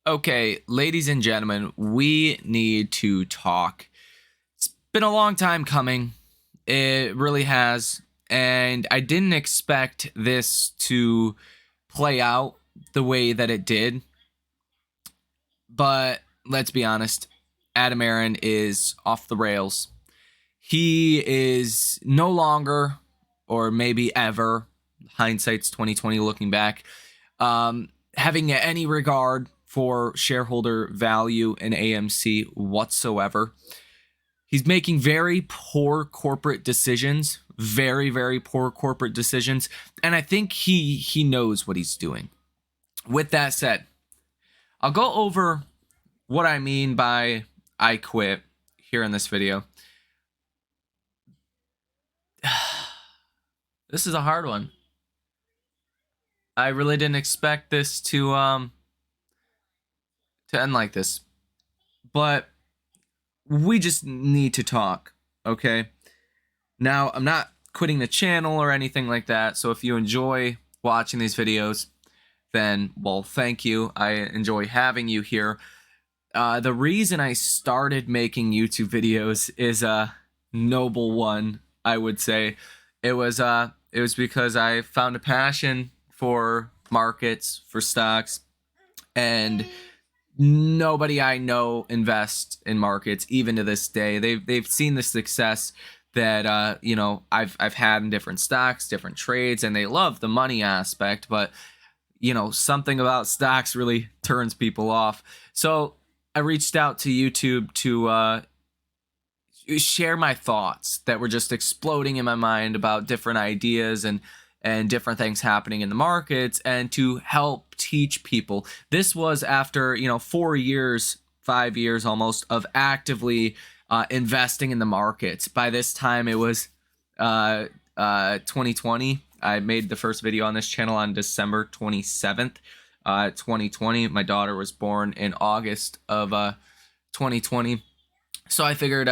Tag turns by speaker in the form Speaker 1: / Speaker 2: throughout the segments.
Speaker 1: Okay, ladies and gentlemen, we need to talk. It's been a long time coming. It really has. And I didn't expect this to play out the way that it did. But let's be honest, Adam Aaron is off the rails. He is no longer, or maybe ever, hindsight's 2020 looking back, having any regard for shareholder value in AMC whatsoever. He's making very poor corporate decisions, very, very poor corporate decisions, and I think he knows what he's doing. With that said, I'll go over what I mean by I quit here in this video. This is a hard one. I really didn't expect this to end like this. But we just need to talk, okay? Now, I'm not quitting the channel or anything like that, so if you enjoy watching these videos, then, well, thank you. I enjoy having you here. The reason I started making YouTube videos is a noble one, I would say. It was because I found a passion for markets, for stocks, and nobody I know invests in markets even to this day. They've seen the success that I've had in different stocks, different trades, and they love the money aspect, but something about stocks really turns people off. So I reached out to YouTube to share my thoughts that were just exploding in my mind about different ideas and different things happening in the markets, and to help teach people. This was after 4 years, 5 years almost, of actively investing in the markets. By this time it was 2020. I made the first video on this channel on December 27th, 2020. My daughter was born in August of 2020. So I figured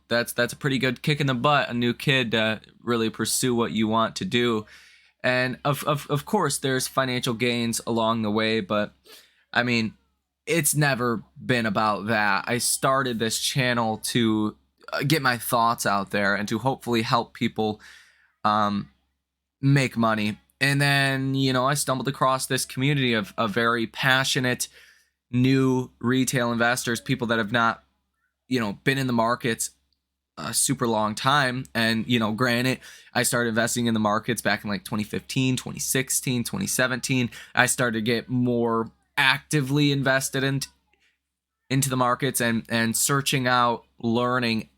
Speaker 1: that's a pretty good kick in the butt, a new kid to really pursue what you want to do. And of course there's financial gains along the way, but I mean, it's never been about that. I started this channel to get my thoughts out there and to hopefully help people make money. And then, I stumbled across this community of very passionate new retail investors, people that have not been in the markets a super long time. And granted, I started investing in the markets back in like 2015, 2016, 2017. I started to get more actively invested into the markets and searching out, learning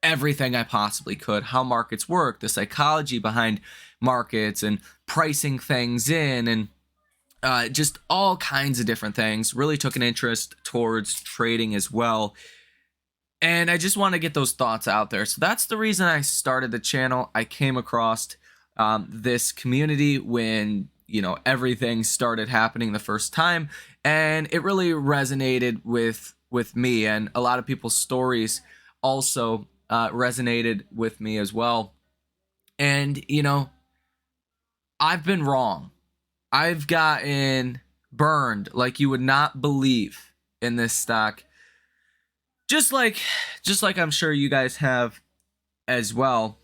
Speaker 1: everything I possibly could, how markets work, the psychology behind markets, and pricing things in, and just all kinds of different things. Really took an interest towards trading as well. And I just want to get those thoughts out there. So that's the reason I started the channel. I came across this community when, everything started happening the first time. And it really resonated with me. And a lot of people's stories also resonated with me as well. And, I've been wrong. I've gotten burned like you would not believe in this stock. Just like I'm sure you guys have as well.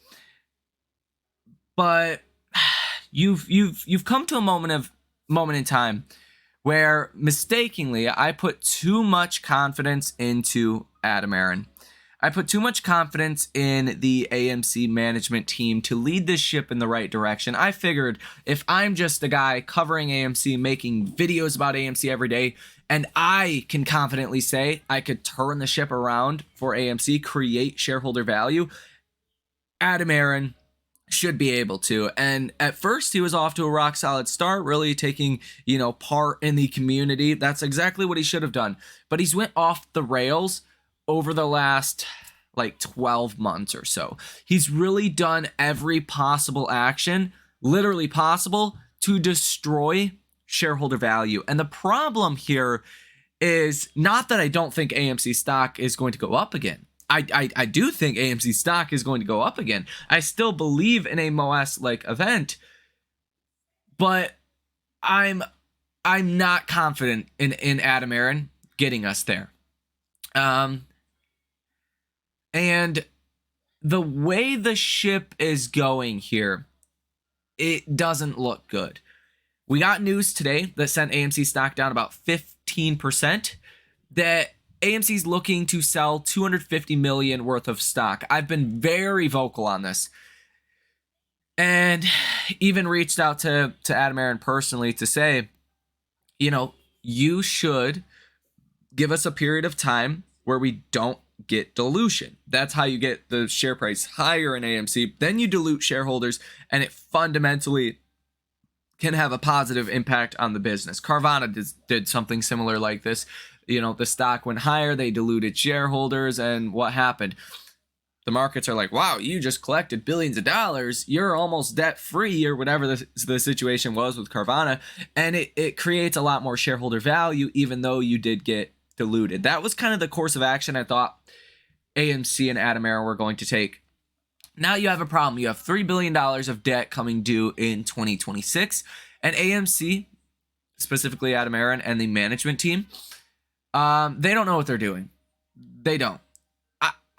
Speaker 1: But you've come to a moment in time where mistakenly I put too much confidence into Adam Aaron. I put too much confidence in the AMC management team to lead this ship in the right direction. I figured if I'm just a guy covering AMC, making videos about AMC every day, and I can confidently say I could turn the ship around for AMC, create shareholder value, Adam Aaron should be able to. And at first he was off to a rock solid start, really taking, part in the community. That's exactly what he should have done. But he's went off the rails over the last like 12 months or so. He's really done every possible action, literally possible, to destroy shareholder value. And the problem here is not that I don't think AMC stock is going to go up again. I do think AMC stock is going to go up again. I still believe in a MOS like event, but I'm I'm not confident in Adam Aaron getting us there. And the way the ship is going here, it doesn't look good. We got news today that sent AMC stock down about 15%, that AMC's looking to sell $250 million worth of stock. I've been very vocal on this, and even reached out to Adam Aaron personally to say, you know, you should give us a period of time where we don't get dilution. That's how you get the share price higher in AMC. Then you dilute shareholders, and it fundamentally can have a positive impact on the business. Carvana did something similar like this. You know, the stock went higher, they diluted shareholders, and what happened? The markets are like, wow, you just collected billions of dollars, you're almost debt free, or whatever the situation was with Carvana, and it creates a lot more shareholder value, even though you did get diluted. That was kind of the course of action I thought AMC and Adam Aaron were going to take. Now you have a problem. You have $3 billion of debt coming due in 2026, and AMC, specifically Adam Aaron and the management team, they don't know what they're doing. They don't.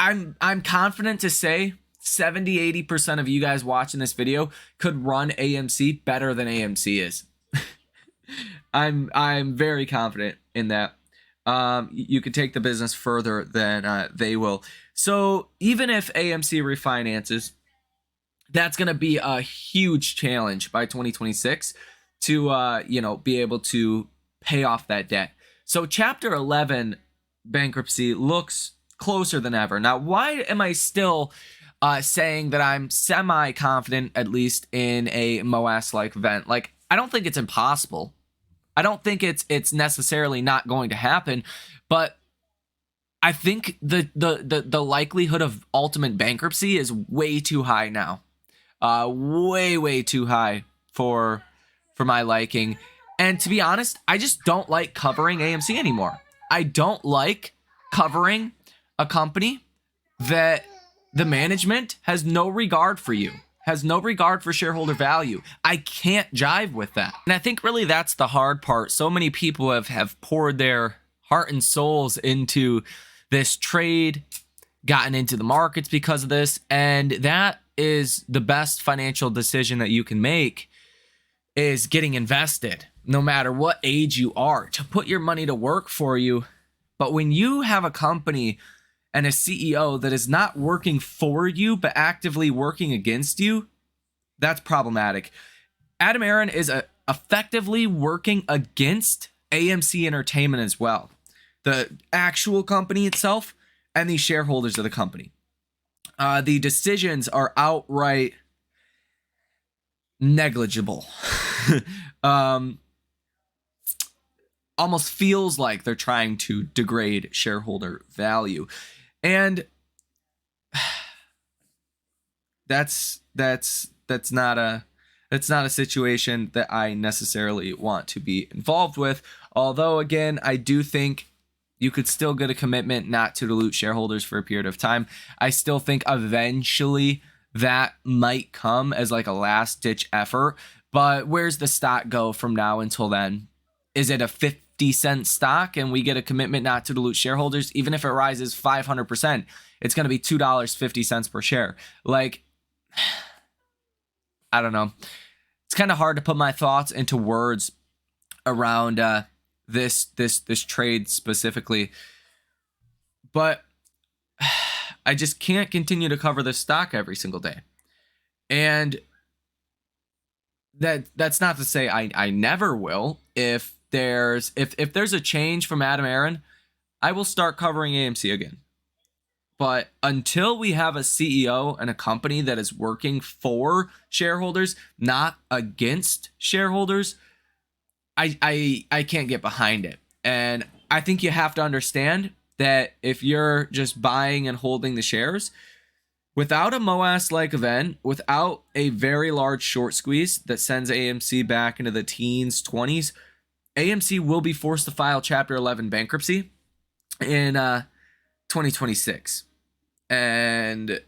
Speaker 1: I'm confident to say 70-80% of you guys watching this video could run AMC better than AMC is. I'm very confident in that. You could take the business further than they will. So even if AMC refinances, that's going to be a huge challenge by 2026 to be able to pay off that debt. So Chapter 11 bankruptcy looks closer than ever. Now, why am I still saying that I'm semi-confident, at least in a MOAS-like event? Like, I don't think it's impossible. I don't think it's necessarily not going to happen, but I think the likelihood of ultimate bankruptcy is way too high now. Way too high for my liking. And to be honest, I just don't like covering AMC anymore. I don't like covering a company that the management has no regard for you, has no regard for shareholder value. I can't jive with that. And I think really that's the hard part. So many people have poured their heart and souls into this trade, gotten into the markets because of this, and that is the best financial decision that you can make, is getting invested, no matter what age you are, to put your money to work for you. But when you have a company and a CEO that is not working for you, but actively working against you, that's problematic. Adam Aaron is effectively working against AMC Entertainment as well, the actual company itself and the shareholders of the company. The decisions are outright negligible. Almost feels like they're trying to degrade shareholder value. And that's not a situation that I necessarily want to be involved with. Although, again, I do think you could still get a commitment not to dilute shareholders for a period of time. I still think eventually that might come as like a last ditch effort. But where's the stock go from now until then? Is it a 50-cent stock and we get a commitment not to dilute shareholders? Even if it rises 500%, it's going to be $2.50 per share. Like, I don't know. It's kind of hard to put my thoughts into words around this trade specifically, but I just can't continue to cover this stock every single day. And that's not to say I never will. If there's a change from Adam Aaron, I will start covering AMC again. But until we have a CEO and a company that is working for shareholders, not against shareholders, I can't get behind it. And I think you have to understand that if you're just buying and holding the shares, without a MOAS-like event, without a very large short squeeze that sends AMC back into the teens, 20s, AMC will be forced to file Chapter 11 bankruptcy in 2026. And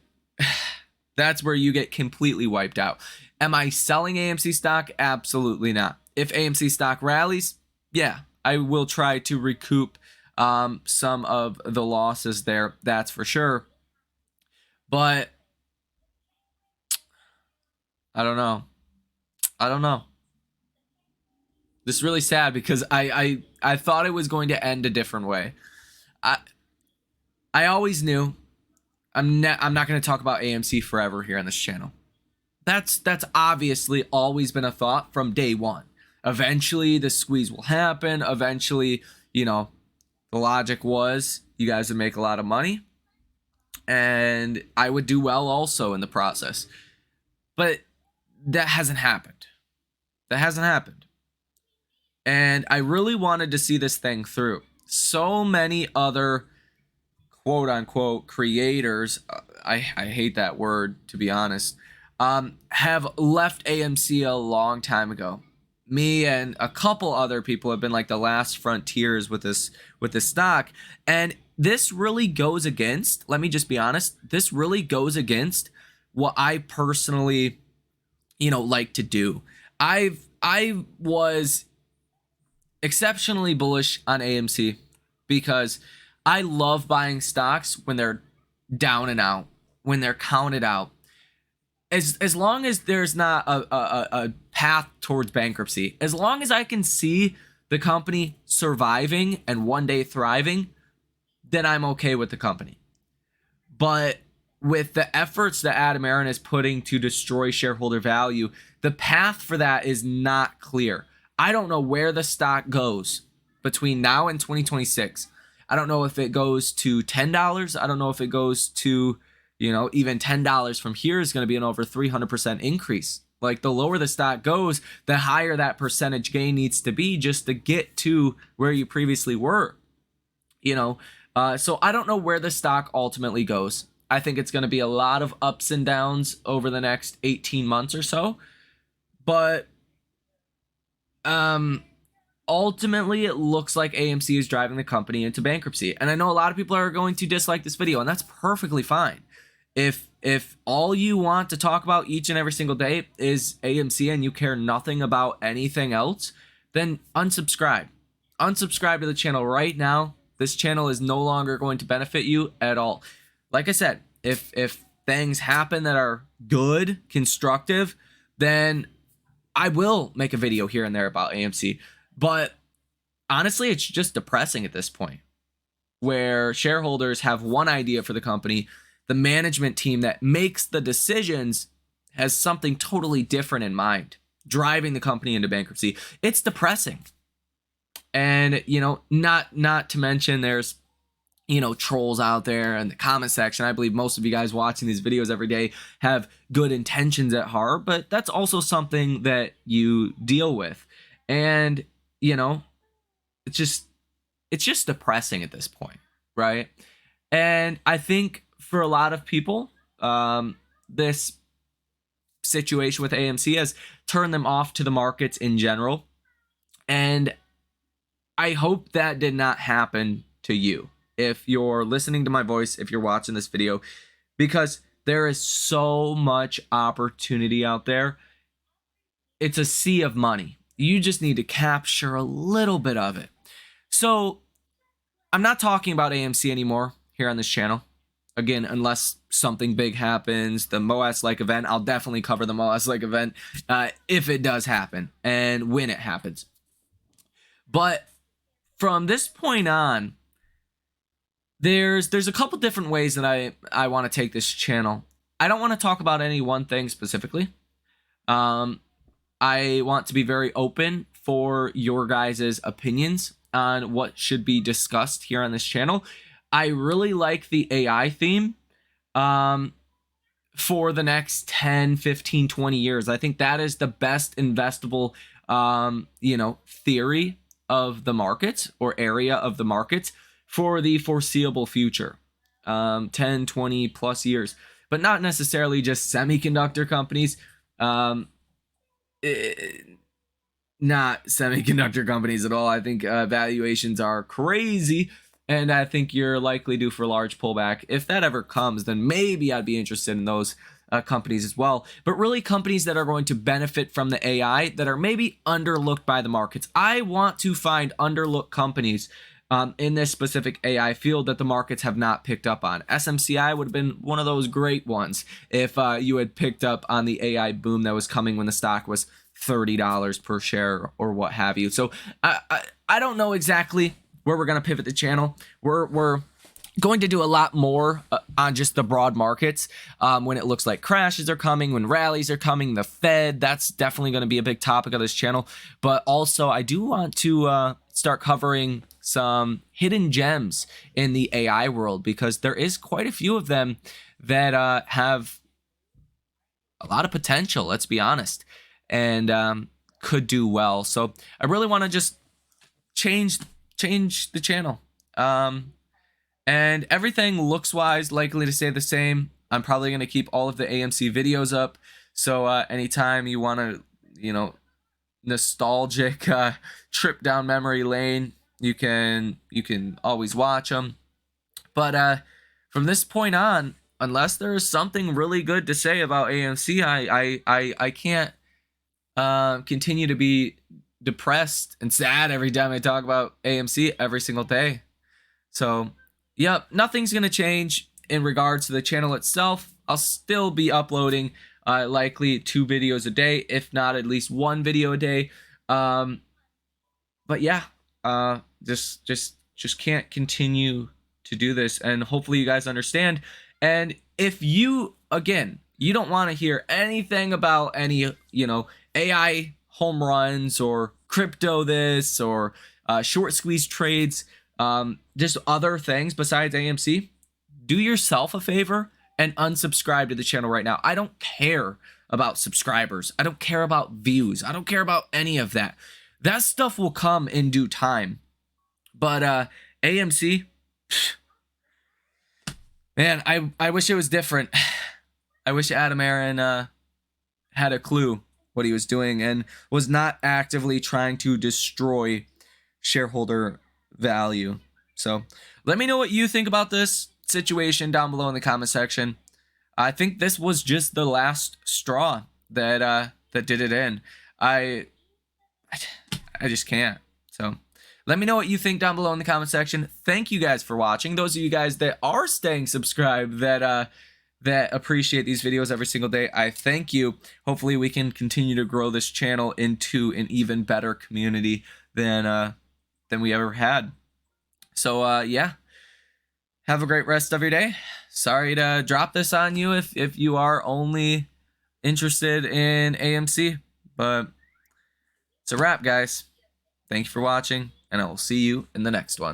Speaker 1: that's where you get completely wiped out. Am I selling AMC stock? Absolutely not. If AMC stock rallies, yeah, I will try to recoup some of the losses there. That's for sure. But I don't know. I don't know. This is really sad because I thought it was going to end a different way. I I always knew I'm not going to talk about AMC forever here on this channel. That's obviously always been a thought from day one. Eventually the squeeze will happen. Eventually, you know, the logic was you guys would make a lot of money and I would do well also in the process. But that hasn't happened. That hasn't happened. And I really wanted to see this thing through. So many other quote unquote creators, I hate that word to be honest, have left AMC a long time ago. Me and a couple other people have been like the last frontiers with this stock, and this really goes against, let me just be honest, this really goes against what I personally, like to do. I was exceptionally bullish on AMC because I love buying stocks when they're down and out, when they're counted out. As long as there's not a path towards bankruptcy, as long as I can see the company surviving and one day thriving, then I'm okay with the company. But with the efforts that Adam Aaron is putting to destroy shareholder value, the path for that is not clear. I don't know where the stock goes between now and 2026. I don't know if it goes to $10. I don't know if it goes to, even $10 from here is going to be an over 300% increase. Like the lower the stock goes, the higher that percentage gain needs to be just to get to where you previously were. So I don't know where the stock ultimately goes. I think it's going to be a lot of ups and downs over the next 18 months or so. But ultimately, it looks like AMC is driving the company into bankruptcy. And I know a lot of people are going to dislike this video, and that's perfectly fine. If all you want to talk about each and every single day is AMC and you care nothing about anything else, then unsubscribe. Unsubscribe to the channel right now. This channel is no longer going to benefit you at all. Like I said, if things happen that are good, constructive, then I will make a video here and there about AMC. But honestly, it's just depressing at this point, where shareholders have one idea for the company. The management team that makes the decisions has something totally different in mind, driving the company into bankruptcy. It's depressing. And, not to mention there's, trolls out there in the comment section. I believe most of you guys watching these videos every day have good intentions at heart, but that's also something that you deal with. And, it's just depressing at this point, right? And I think for a lot of people, this situation with AMC has turned them off to the markets in general. And I hope that did not happen to you. If you're listening to my voice, if you're watching this video, because there is so much opportunity out there. It's a sea of money. You just need to capture a little bit of it. So I'm not talking about AMC anymore here on this channel. Again, unless something big happens, the MOAS-like event, I'll definitely cover the MOAS-like event if it does happen and when it happens. But from this point on, there's a couple different ways that I want to take this channel. I don't want to talk about any one thing specifically. I want to be very open for your guys' opinions on what should be discussed here on this channel. I really like the AI theme for the next 10, 15, 20 years. I think that is the best investable, theory of the markets or area of the markets for the foreseeable future, 10, 20 plus years, but not necessarily just semiconductor companies. Not semiconductor companies at all. I think valuations are crazy, and I think you're likely due for a large pullback. If that ever comes, then maybe I'd be interested in those companies as well, but really companies that are going to benefit from the AI that are maybe underlooked by the markets. I want to find underlooked companies in this specific AI field that the markets have not picked up on. SMCI would have been one of those great ones if you had picked up on the AI boom that was coming when the stock was $30 per share or what have you. So I don't know exactly where we're going to pivot the channel. We're going to do a lot more on just the broad markets when it looks like crashes are coming, when rallies are coming, the Fed. That's definitely going to be a big topic of this channel. But also, I do want to start covering some hidden gems in the AI world, because there is quite a few of them that have a lot of potential, let's be honest, and could do well. So I really want to just change the channel. And everything looks wise likely to stay the same. I'm probably going to keep all of the AMC videos up. So anytime you want to, nostalgic trip down memory lane, you can always watch them. But from this point on, unless there is something really good to say about AMC, I can't continue to be depressed and sad every time I talk about AMC every single day. So yep, nothing's going to change in regards to the channel itself. I'll still be uploading likely 2 videos a day, if not at least 1 video a day. But yeah, just can't continue to do this, and hopefully you guys understand. And if you, again, you don't want to hear anything about any, AI home runs or crypto this or short squeeze trades, just other things besides AMC, do yourself a favor and unsubscribe to the channel right now. I don't care about subscribers. I don't care about views. I don't care about any of that. That stuff will come in due time. But AMC, man, I wish it was different. I wish Adam Aaron had a clue what he was doing and was not actively trying to destroy shareholder value. So let me know what you think about this situation down below in the comment section. I think this was just the last straw that did it in. I just can't. So let me know what you think down below in the comment section. Thank you guys for watching. Those of you guys that are staying subscribed, that appreciate these videos every single day, I thank you. Hopefully we can continue to grow this channel into an even better community than we ever had. So yeah, have a great rest of your day. Sorry to drop this on you if you are only interested in AMC, but it's a wrap, guys. Thank you for watching, and I will see you in the next one.